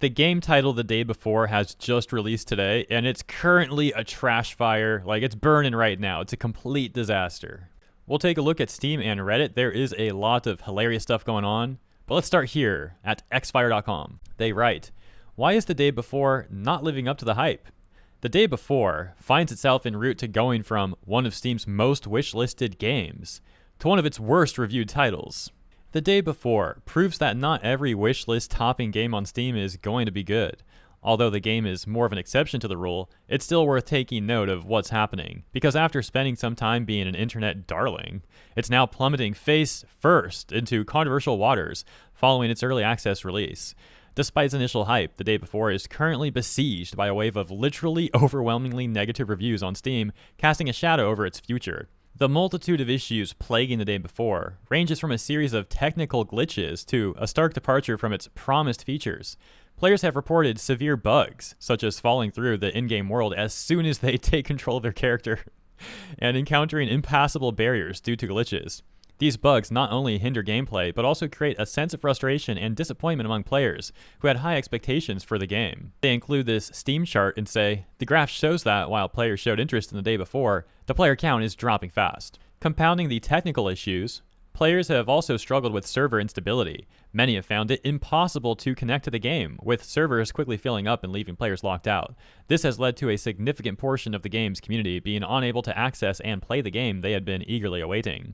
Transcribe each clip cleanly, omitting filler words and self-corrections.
The game title The Day Before has just released today, and it's currently a trash fire. Like, it's burning right now. It's a complete disaster. We'll take a look at Steam and Reddit. There is a lot of hilarious stuff going on, but let's start here at xfire.com. They write, "Why is The Day Before not living up to the hype? The Day Before finds itself en route to going from one of Steam's most wishlisted games to one of its worst reviewed titles. The Day Before proves that not every wishlist topping game on Steam is going to be good. Although the game is more of an exception to the rule, it's still worth taking note of what's happening, because after spending some time being an internet darling, it's now plummeting face first into controversial waters following its early access release. Despite its initial hype, The Day Before is currently besieged by a wave of literally overwhelmingly negative reviews on Steam, casting a shadow over its future. The multitude of issues plaguing The Day Before ranges from a series of technical glitches to a stark departure from its promised features. Players have reported severe bugs, such as falling through the in-game world as soon as they take control of their character, and encountering impassable barriers due to glitches. These bugs not only hinder gameplay, but also create a sense of frustration and disappointment among players who had high expectations for the game. They include this Steam chart and say, the graph shows that while players showed interest in The Day Before, the player count is dropping fast. Compounding the technical issues, players have also struggled with server instability. Many have found it impossible to connect to the game, with servers quickly filling up and leaving players locked out. This has led to a significant portion of the game's community being unable to access and play the game they had been eagerly awaiting.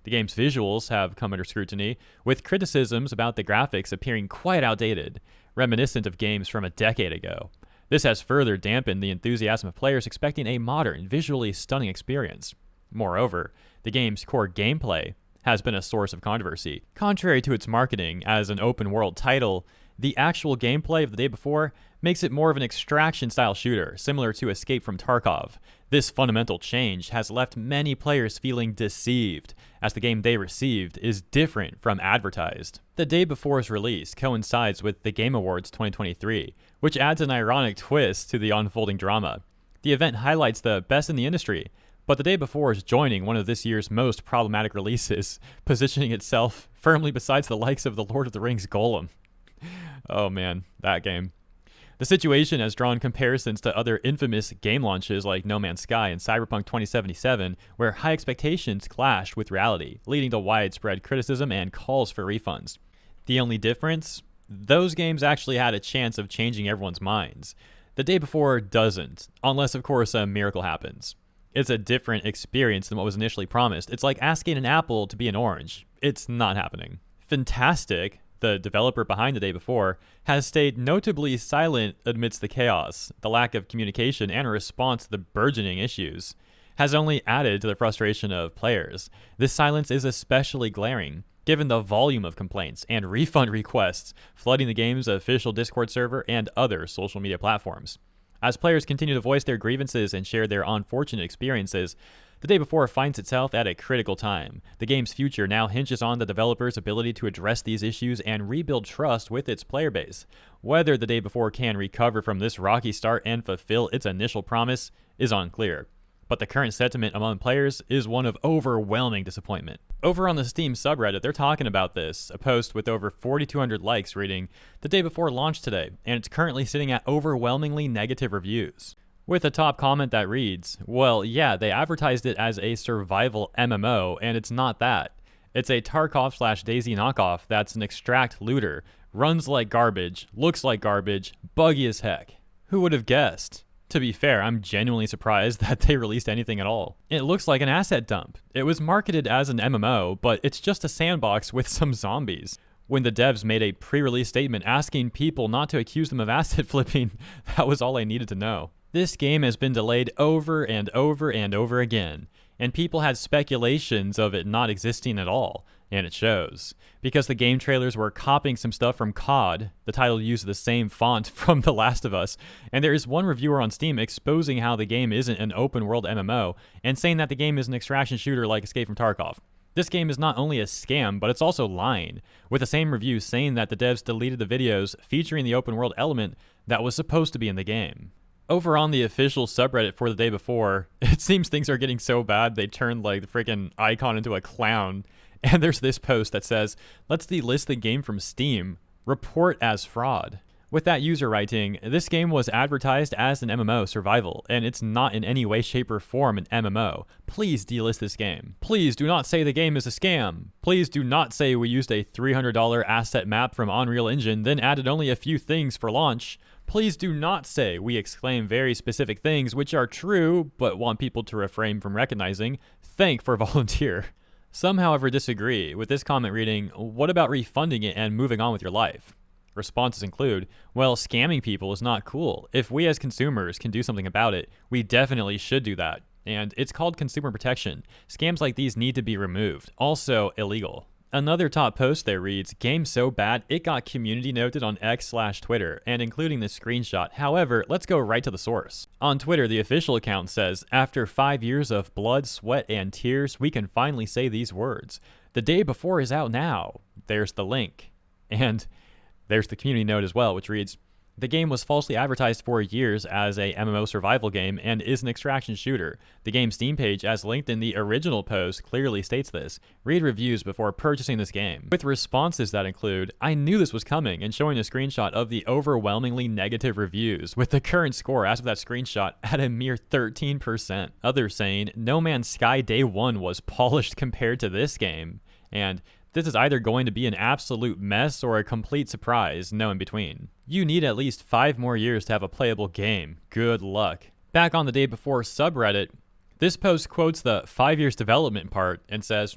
The game's visuals have come under scrutiny, with criticisms about the graphics appearing quite outdated, reminiscent of games from a decade ago. This has further dampened the enthusiasm of players expecting a modern, visually stunning experience. Moreover, the game's core gameplay has been a source of controversy. Contrary to its marketing as an open-world title, the actual gameplay of The Day Before makes it more of an extraction-style shooter, similar to Escape from Tarkov. This fundamental change has left many players feeling deceived, as the game they received is different from advertised. The Day Before's release coincides with the Game Awards 2023, which adds an ironic twist to the unfolding drama. The event highlights the best in the industry, but The Day Before is joining one of this year's most problematic releases, positioning itself firmly beside the likes of the Lord of the Rings Golem. Oh man, that game. The situation has drawn comparisons to other infamous game launches like No Man's Sky and Cyberpunk 2077, where high expectations clashed with reality, leading to widespread criticism and calls for refunds. The only difference? Those games actually had a chance of changing everyone's minds. The Day Before doesn't, unless of course a miracle happens. It's a different experience than what was initially promised. It's like asking an apple to be an orange. It's not happening. Fantastic, the developer behind The Day Before, has stayed notably silent amidst the chaos. The lack of communication and a response to the burgeoning issues has only added to the frustration of players. This silence is especially glaring, given the volume of complaints and refund requests flooding the game's official Discord server and other social media platforms. As players continue to voice their grievances and share their unfortunate experiences, The Day Before finds itself at a critical time. The game's future now hinges on the developer's ability to address these issues and rebuild trust with its player base. Whether The Day Before can recover from this rocky start and fulfill its initial promise is unclear, but the current sentiment among players is one of overwhelming disappointment. Over on the Steam subreddit, they're talking about this, a post with over 4,200 likes reading, "The Day Before launched today, and it's currently sitting at overwhelmingly negative reviews." With a top comment that reads, "Well, yeah, they advertised it as a survival MMO, and it's not that. It's a Tarkov/Daisy knockoff that's an extract looter, runs like garbage, looks like garbage, buggy as heck." Who would have guessed? To be fair, I'm genuinely surprised that they released anything at all. It looks like an asset dump. It was marketed as an MMO, but it's just a sandbox with some zombies. When the devs made a pre-release statement asking people not to accuse them of asset flipping, that was all I needed to know. This game has been delayed over and over and over again, and people had speculations of it not existing at all, and it shows. Because the game trailers were copying some stuff from COD, the title used the same font from The Last of Us, and there is one reviewer on Steam exposing how the game isn't an open-world MMO, and saying that the game is an extraction shooter like Escape from Tarkov. This game is not only a scam, but it's also lying, with the same review saying that the devs deleted the videos featuring the open-world element that was supposed to be in the game. Over on the official subreddit for The Day Before, it seems things are getting so bad they turned like the freaking icon into a clown. And there's this post that says, "Let's delist the game from Steam. Report as fraud." With that user writing, this game was advertised as an MMO survival, and it's not in any way, shape, or form an MMO. Please delist this game. Please do not say the game is a scam. Please do not say we used a $300 asset map from Unreal Engine, then added only a few things for launch. Please do not say we exclaim very specific things which are true, but want people to refrain from recognizing. Thank for volunteer. Some, however, disagree, with this comment reading, what about refunding it and moving on with your life? Responses include, well, scamming people is not cool. If we as consumers can do something about it, we definitely should do that. And it's called consumer protection. Scams like these need to be removed. Also illegal. Another top post there reads, game so bad it got community noted on X/Twitter, and including this screenshot. However, let's go right to the source. On Twitter, the official account says, after 5 years of blood, sweat, and tears, we can finally say these words. The day before is out now. There's the link. And there's the community note as well, which reads, the game was falsely advertised for years as a MMO survival game and is an extraction shooter. The game's Steam page, as linked in the original post, clearly states this. Read reviews before purchasing this game. With responses that include, I knew this was coming, and showing a screenshot of the overwhelmingly negative reviews, with the current score as of that screenshot at a mere 13%. Others saying, No Man's Sky Day 1 was polished compared to this game, and this is either going to be an absolute mess or a complete surprise, no in between. You need at least 5 more years to have a playable game. Good luck. Back on the day before subreddit, this post quotes the 5 years development part and says,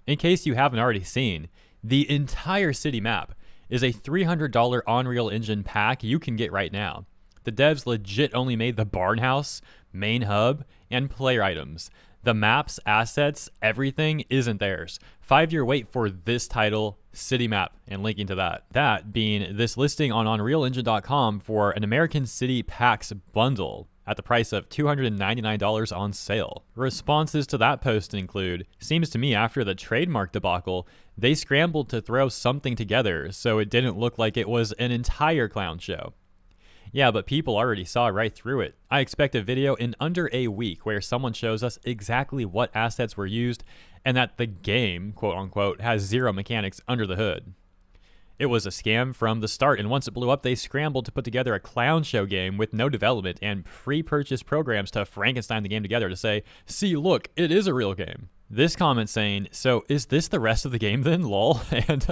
in case you haven't already seen, the entire city map is a $300 Unreal Engine pack you can get right now. The devs legit only made the barn house, main hub, and player items. The maps, assets, everything isn't theirs. 5-year wait for this title, city map, and linking to that. That being this listing on UnrealEngine.com for an American City Packs bundle at the price of $299 on sale. Responses to that post include, seems to me after the trademark debacle, they scrambled to throw something together so it didn't look like it was an entire clown show. Yeah, but people already saw right through it. I expect a video in under a week where someone shows us exactly what assets were used and that the game, quote unquote, has zero mechanics under the hood. It was a scam from the start, and once it blew up, they scrambled to put together a clown show game with no development and pre-purchased programs to Frankenstein the game together to say, see, look, it is a real game. This comment saying, so is this the rest of the game then, lol? And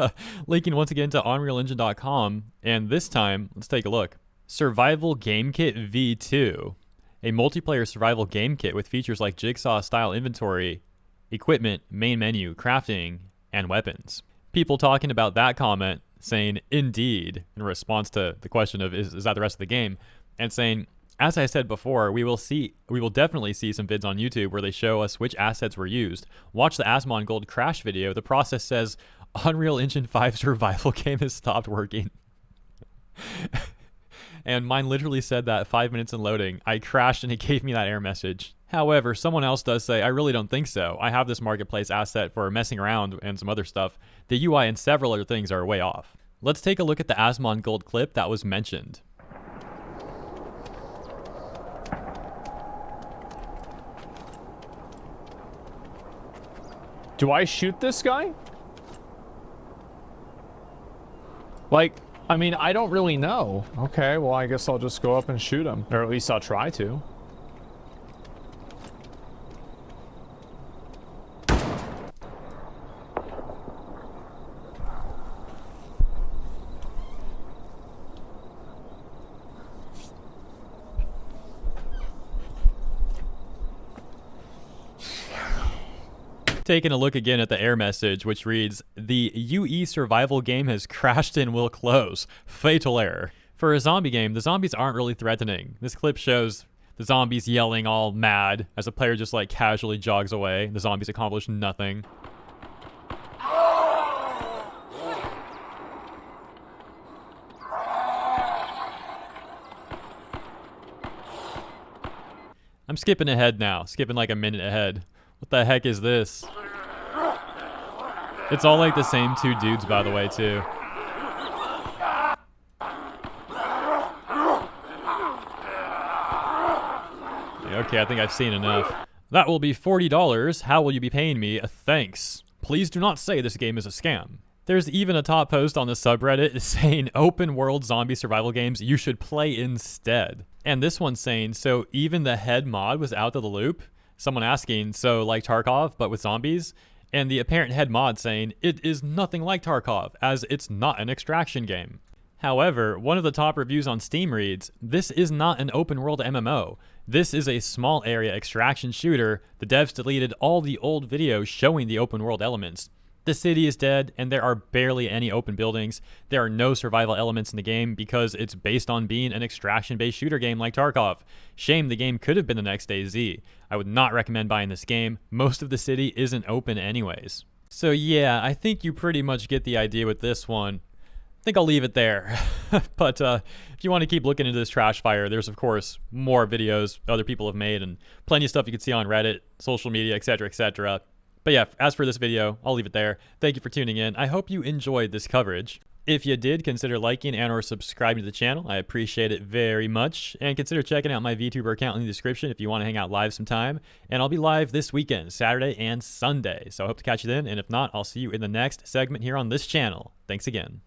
linking once again to UnrealEngine.com, and this time, let's take a look. Survival Game Kit V2, a multiplayer survival game kit with features like jigsaw-style inventory, equipment, main menu, crafting, and weapons. People talking about that comment saying, indeed, in response to the question of, is that the rest of the game? And saying, as I said before, we will definitely see some vids on YouTube where they show us which assets were used. Watch the Asmon Gold crash video. The process says, Unreal Engine 5 survival game has stopped working. And mine literally said that 5 minutes in loading. I crashed and it gave me that error message. However, someone else does say, I really don't think so. I have this marketplace asset for messing around and some other stuff. The UI and several other things are way off. Let's take a look at the Asmon Gold clip that was mentioned. Do I shoot this guy? Like, I mean, I don't really know. Okay, well, I guess I'll just go up and shoot him. Or at least I'll try to. Taking a look again at the error message, which reads, the UE survival game has crashed and will close. Fatal error. For a zombie game, the zombies aren't really threatening. This clip shows the zombies yelling all mad as the player just like casually jogs away. The zombies accomplish nothing. I'm skipping ahead now, skipping like a minute ahead. What the heck is this? It's all like the same two dudes, by the way, too. Okay, I think I've seen enough. That will be $40. How will you be paying me? Thanks. Please do not say this game is a scam. There's even a top post on the subreddit saying open world zombie survival games you should play instead. And this one's saying, so even the head mod was out of the loop? Someone asking, so like Tarkov, but with zombies? And the apparent head mod saying, it is nothing like Tarkov, as it's not an extraction game. However, one of the top reviews on Steam reads, this is not an open world MMO. This is a small area extraction shooter. The devs deleted all the old videos showing the open world elements. The city is dead, and there are barely any open buildings. There are no survival elements in the game because it's based on being an extraction-based shooter game like Tarkov. Shame the game could have been the next DayZ. I would not recommend buying this game. Most of the city isn't open anyways. So yeah, I think you pretty much get the idea with this one. I think I'll leave it there. But if you want to keep looking into this trash fire, there's of course more videos other people have made and plenty of stuff you can see on Reddit, social media, etc., etc. But yeah, as for this video, I'll leave it there. Thank you for tuning in. I hope you enjoyed this coverage. If you did, consider liking and or subscribing to the channel. I appreciate it very much. And consider checking out my VTuber account in the description if you want to hang out live sometime. And I'll be live this weekend, Saturday and Sunday. So I hope to catch you then. And if not, I'll see you in the next segment here on this channel. Thanks again.